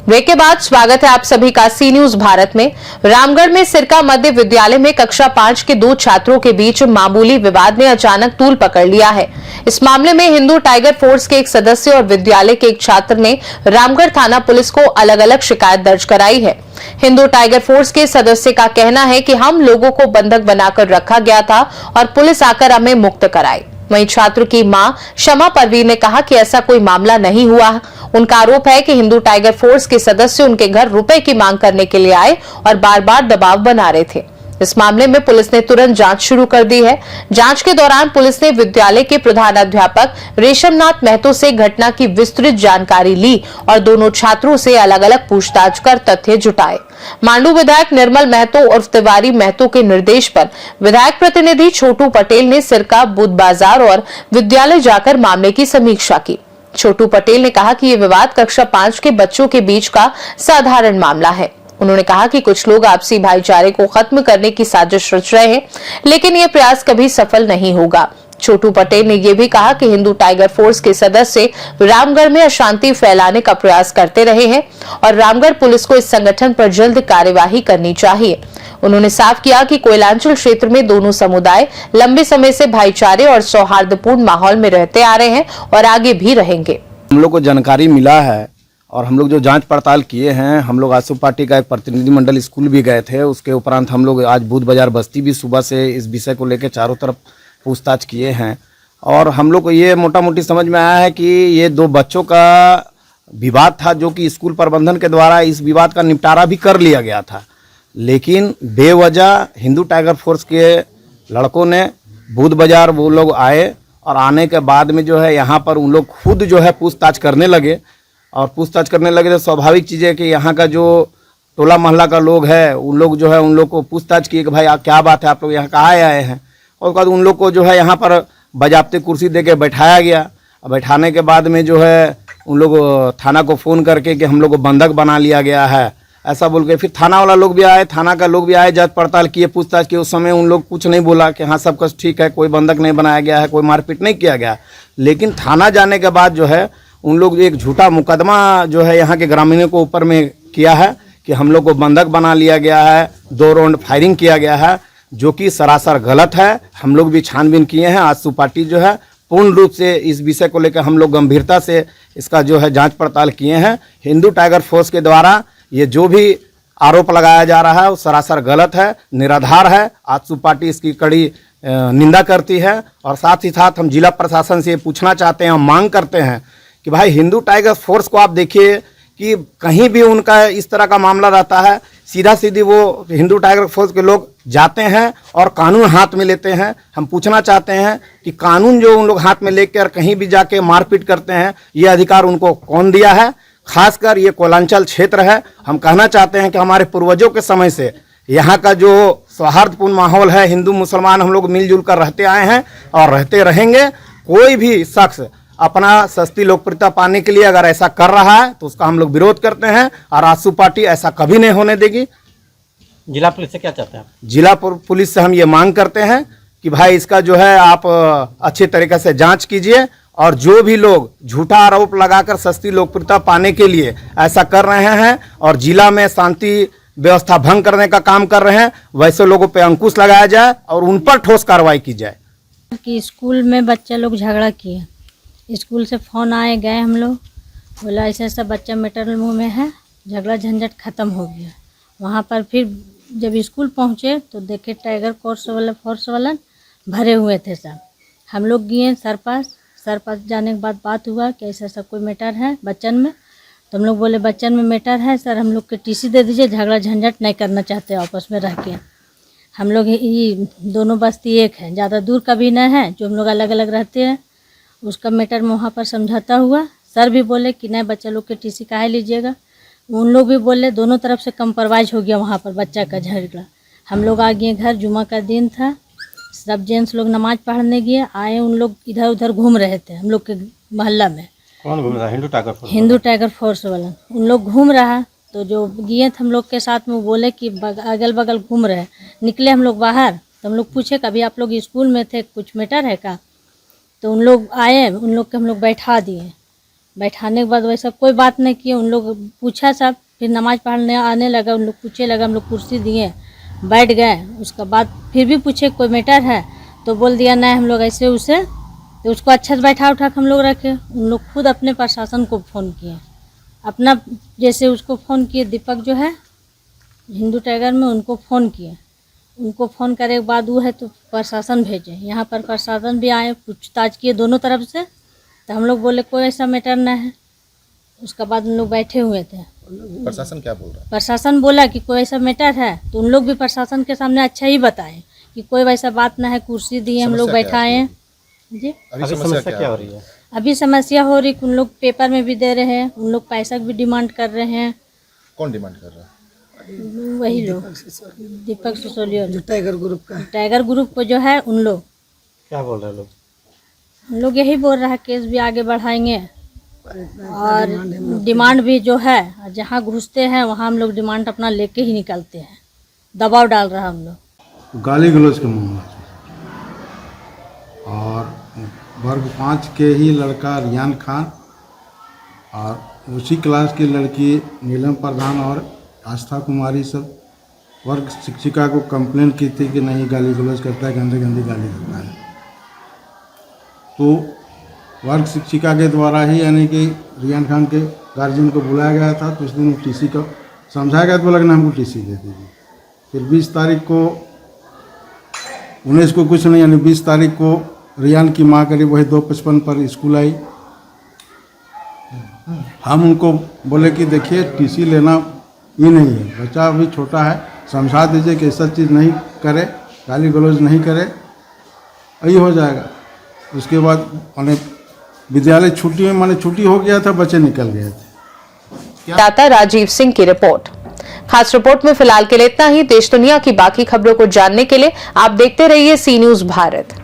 Break के बाद स्वागत है आप सभी का सी न्यूज भारत में। रामगढ़ में सिरका मध्य विद्यालय में कक्षा 5 के 2 छात्रों के बीच मामूली विवाद ने अचानक तूल पकड़ लिया है। इस मामले में हिंदू टाइगर फोर्स के एक सदस्य और विद्यालय के एक छात्र ने रामगढ़ थाना पुलिस को अलग अलग शिकायत दर्ज कराई है। हिंदू टाइगर फोर्स के सदस्य का कहना है कि हम लोगों को बंधक बनाकर रखा गया था और पुलिस आकर हमें मुक्त कराई। वहीं छात्र की मां शमा परवीन ने कहा कि ऐसा कोई मामला नहीं हुआ। उनका आरोप है कि हिंदू टाइगर फोर्स के सदस्य उनके घर रुपए की मांग करने के लिए आए और बार बार दबाव बना रहे थे। इस मामले में पुलिस ने तुरंत जांच शुरू कर दी है। जांच के दौरान पुलिस ने विद्यालय के प्रधानाध्यापक रेशमनाथ महतो से घटना की विस्तृत जानकारी ली और दोनों छात्रों से अलग अलग पूछताछ कर तथ्य जुटाए। मांडू विधायक निर्मल महतो उर्फ तिवारी महतो के निर्देश पर विधायक प्रतिनिधि छोटू पटेल ने सिरका बुध बाजार और विद्यालय जाकर मामले की समीक्षा की। छोटू पटेल ने कहा कि ये विवाद कक्षा 5 के बच्चों के बीच का साधारण मामला है। उन्होंने कहा कि कुछ लोग आपसी भाईचारे को खत्म करने की साजिश रच रहे हैं, लेकिन ये प्रयास कभी सफल नहीं होगा। छोटू पटेल ने यह भी कहा कि हिंदू टाइगर फोर्स के सदस्य रामगढ़ में अशांति फैलाने का प्रयास करते रहे हैं और रामगढ़ पुलिस को इस संगठन पर जल्द कार्यवाही करनी चाहिए। उन्होंने साफ किया कि कोयलांचल क्षेत्र में दोनों समुदाय लंबे समय से भाईचारे और सौहार्दपूर्ण माहौल में रहते आ रहे हैं और आगे भी रहेंगे। हम लोग को जानकारी मिला है और हम लोग जो जांच पड़ताल किए हैं, हम लोग आसू पार्टी का एक प्रतिनिधिमंडल स्कूल भी गए थे। उसके उपरांत हम लोग आज बुध बाजार बस्ती भी सुबह से इस विषय को लेकर चारों तरफ पूछताछ किए हैं और हम लोग को ये मोटा मोटी समझ में आया है कि ये 2 बच्चों का विवाद था, जो कि स्कूल प्रबंधन के द्वारा इस विवाद का निपटारा भी कर लिया गया था। लेकिन बेवजह हिंदू टाइगर फोर्स के लड़कों ने बुध बाजार वो लोग आए और आने के बाद में जो है यहाँ पर उन लोग खुद जो है पूछताछ करने लगे और पूछताछ करने लगे तो स्वाभाविक चीज़ है कि यहाँ का जो टोला मोहल्ला का लोग है उन लोग जो है उन लोग को पूछताछ किए कि भाई आप क्या बात है, आप लोग यहाँ कहाँ आए हैं। और उसके बाद उन लोग को जो है यहाँ पर बाजाबते कुर्सी दे के बैठाया गया। बैठाने के बाद में जो है उन लोग थाना को फ़ोन करके कि हम लोग को बंधक बना लिया गया है, ऐसा बोल के फिर थाना वाला लोग भी आए, थाना का लोग भी आए, जांच पड़ताल किए, पूछताछ किए। उस समय उन लोग कुछ नहीं बोला कि हाँ सब कुछ ठीक है, कोई बंधक नहीं बनाया गया है, कोई मारपीट नहीं किया गया। लेकिन थाना जाने के बाद जो है उन लोग एक झूठा मुकदमा जो है यहाँ के ग्रामीणों को ऊपर में किया है कि हम लोग को बंधक बना लिया गया है, 2 राउंड फायरिंग किया गया है, जो कि सरासर गलत है। हम लोग भी छानबीन किए हैं। आसू पार्टी जो है पूर्ण रूप से इस विषय को लेकर हम लोग गंभीरता से इसका जो है जांच पड़ताल किए हैं। हिंदू टाइगर फोर्स के द्वारा ये जो भी आरोप लगाया जा रहा है वो सरासर गलत है, निराधार है। आसू पार्टी इसकी कड़ी निंदा करती है और साथ ही साथ हम जिला प्रशासन से पूछना चाहते हैं, मांग करते हैं कि भाई हिंदू टाइगर फोर्स को आप देखिए कि कहीं भी उनका इस तरह का मामला रहता है, सीधा सीधी वो हिंदू टाइगर फोर्स के लोग जाते हैं और कानून हाथ में लेते हैं। हम पूछना चाहते हैं कि कानून जो उन लोग हाथ में लेकर कहीं भी जाके मारपीट करते हैं, ये अधिकार उनको कौन दिया है? खासकर ये कोयलांचल क्षेत्र है। हम कहना चाहते हैं कि हमारे पूर्वजों के समय से यहाँ का जो सौहार्दपूर्ण माहौल है, हिंदू मुसलमान हम लोग मिलजुल कर रहते आए हैं और रहते रहेंगे। कोई भी शख्स अपना सस्ती लोकप्रियता पाने के लिए अगर ऐसा कर रहा है तो उसका हम लोग विरोध करते हैं और आसू पार्टी ऐसा कभी नहीं होने देगी। जिला पुलिस से क्या चाहते हैं आप? जिला पुलिस से हम ये मांग करते हैं कि भाई इसका जो है आप अच्छे तरीके से जांच कीजिए और जो भी लोग झूठा आरोप लगाकर सस्ती लोकप्रियता पाने के लिए ऐसा कर रहे हैं और जिला में शांति व्यवस्था भंग करने का काम कर रहे हैं, वैसे लोगों पे अंकुश लगाया जाए और उन पर ठोस कार्रवाई की जाए। कि स्कूल में बच्चे लोग झगड़ा किए, स्कूल से फ़ोन आए गए, हम लोग बोला ऐसा ऐसा बच्चा मेटल मुँह में है, झगड़ा झंझट ख़त्म हो गया। वहाँ पर फिर जब स्कूल पहुँचे तो देखे टाइगर फोर्स वाला भरे हुए थे सब। हम लोग गए सर पास जाने के बाद बात हुआ कि ऐसा ऐसा कोई मैटर है बच्चन में। तो हम लोग बोले बच्चन में मैटर है सर, हम लोग के टीसी दे दीजिए, झगड़ा झंझट नहीं करना चाहते आपस में रह के। हम लोग ये दोनों बस्ती एक है, ज़्यादा दूर का भी नहीं है, जो हम लोग अलग अलग रहते हैं। उसका मैटर में वहाँ पर समझौता हुआ। सर भी बोले कि नहीं बच्चा लोग के टीसी काहे लीजिएगा। उन लोग भी बोले, दोनों तरफ से कंप्रोमाइज़ हो गया वहाँ पर बच्चा का झगड़ा। हम लोग आ गए घर, जुमा का दिन था, सब जेंट्स लोग नमाज पढ़ने गए, आए उन लोग इधर उधर घूम रहे थे हम लोग के मोहल्ला में। कौन घूम रहा है? हिंदू टाइगर फोर्स वाला उन लोग घूम रहा। तो जो गए थे हम लोग के साथ में बोले कि अगल बगल घूम रहे। निकले हम लोग बाहर तो हम लोग पूछे कभी आप लोग स्कूल में थे, कुछ मैटर है का? तो उन लोग आए, उन लोग के हम लोग बैठा दिए। बैठाने के बाद वैसा कोई बात नहीं किए। उन लोग पूछा सब, फिर नमाज पढ़ने आने लगा, उन लोग पूछे लगा, हम लोग कुर्सी दिए, बैठ गए। उसके बाद फिर भी पूछे कोई मैटर है, तो बोल दिया नहीं हम लोग ऐसे उसे, तो उसको अच्छे से बैठा उठा के हम लोग रखे। उन लोग खुद अपने प्रशासन को फ़ोन किए, अपना जैसे उसको फ़ोन किए, दीपक जो है हिंदू टाइगर में, उनको फ़ोन किए। उनको फ़ोन करे के बाद वो है तो प्रशासन भेजे। यहाँ पर प्रशासन भी आए, पूछताछ किए दोनों तरफ से। तो हम लोग बोले कोई ऐसा मैटर नहीं है। उसके बाद उन लोग बैठे हुए थे। प्रशासन क्या बोल रहा है? प्रशासन बोला कि कोई ऐसा मैटर है, तो उन लोग भी प्रशासन के सामने अच्छा ही बताए कि कोई वैसा बात ना है, कुर्सी दी हम लोग समस्या क्या बैठाए है? हैं जी। अभी समस्या क्या हो रही है? अभी समस्या हो रही, उन लोग पेपर में भी दे रहे हैं, उन लोग पैसा भी डिमांड कर रहे हैं। कौन डिमांड कर रहा है? वही लोग, दीपक सिसोदिया, टाइगर ग्रुप को जो है उन लोग। क्या बोल रहे हैं लोग? उन लोग यही बोल रहा है केस भी आगे बढ़ाएंगे और डिमांड भी जो है, जहाँ घुसते हैं वहाँ हम लोग डिमांड अपना लेके ही निकलते हैं। दबाव डाल रहा है हम लोग। गाली गलौज का मामला और वर्ग 5 के ही लड़का रियान खान और उसी क्लास की लड़की नीलम प्रधान और आस्था कुमारी सब वर्ग शिक्षिका को कंप्लेन की थी कि नहीं गाली गलौज करता है, गंदी गंदी गाली देता है। तो वर्ग शिक्षिका के द्वारा ही यानी कि रियान खान के गार्जियन को बुलाया गया था। तो उस दिन टीसी को समझाया गया तो बोला कि ना हमको टीसी दे दीजिए। फिर 20 तारीख को 19 को कुछ नहीं, यानी 20 तारीख को रियान की माँ करीब वही 2:55 पर स्कूल आई। हम उनको बोले कि देखिए टीसी लेना ये नहीं है, बच्चा अभी छोटा है, समझा दीजिए कि ऐसा चीज़ नहीं करे, गाली गलौज नहीं करे, यही हो जाएगा। उसके बाद माने विद्यालय छुट्टी में माने छुट्टी हो गया था, बच्चे निकल गए थे। दाता राजीव सिंह की रिपोर्ट। खास रिपोर्ट में फिलहाल के लिए इतना ही। देश दुनिया की बाकी खबरों को जानने के लिए आप देखते रहिए सी न्यूज़ भारत।